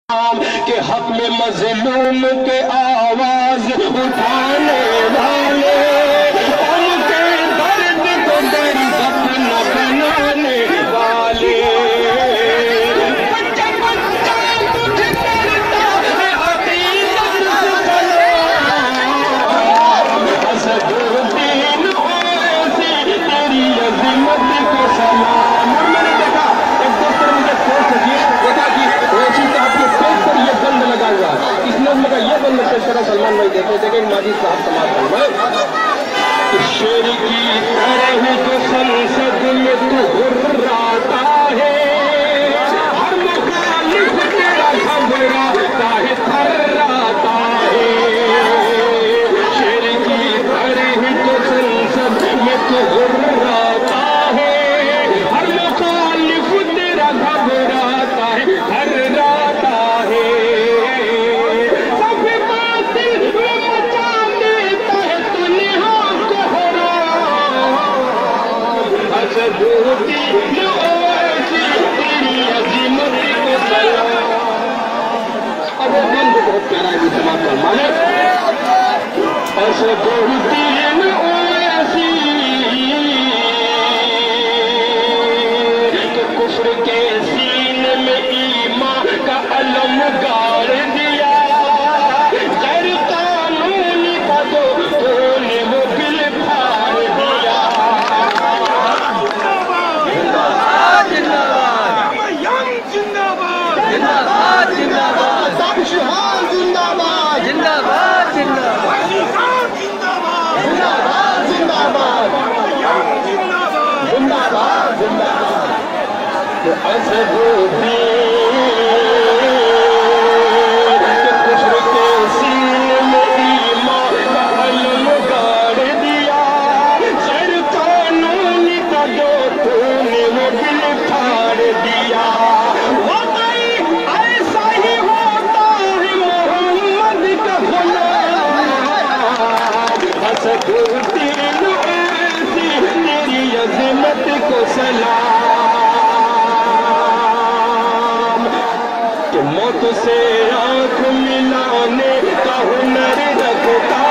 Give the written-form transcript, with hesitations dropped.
के हक में मजलूम के आवाज उठाने वाले, उनके दर्द को दर्द अपना बनाने वाले। बच्चा बच्चा तुझे करता है अकीदत असदुद्दीन ओवैसी तेरी अज़मत को सलाम। मैंने देखा एक दोस्त ने मुझे पोस्ट किया, देखा कि ओवैसी साहब के पेट पर ये बंद लगा हुआ है। इसने लगा ये बंद पेश करा। सलमान भाई देखे देखे माजी साहब समाज फरमाए, शेर की तरह जो संसद में तू हुर्राता है, हर मुखालिफ तेरा घबराता है, थर्राता है। शेर की तरह जो संसद में तू हुर्राता है, हर मुखालिफ तेरा घबराता है, थर्राता है। सब बातिल में मचा देता है तू निहाल कोहरा, असदुद्दीन ओवैसी तेरी अज़मत को सलाम। अब वो बंद बहुत प्यारा है, समाज का मालिक असदुद्दीन ओवैसी के कुफ्र के सीने में ईमान का अलम गाड़ दिया। गैर कानूनी था जो तूने वो दिल फाड़ दिया। जिंदाबाद जिंदाबाद जिंदाबाद जिंदाबाद ताबशहार जिंदाबाद जिंदाबाद जिंदाबाद जिंदाबाद जिंदाबाद जिंदाबाद जिंदाबाद। तो असदुद्दीन के कुफ्र के सीने में ईमान का अलम गाड़ दिया। गैर कानूनी था जो तूने वो दिल फाड़ दिया। वाकई ऐसा ही होता है मोहम्मद का गुलाम। असदुद्दीन ओवैसी तेरी अज़मत को सलाम। कि मौत से आंख मिलाने का हुनर रखता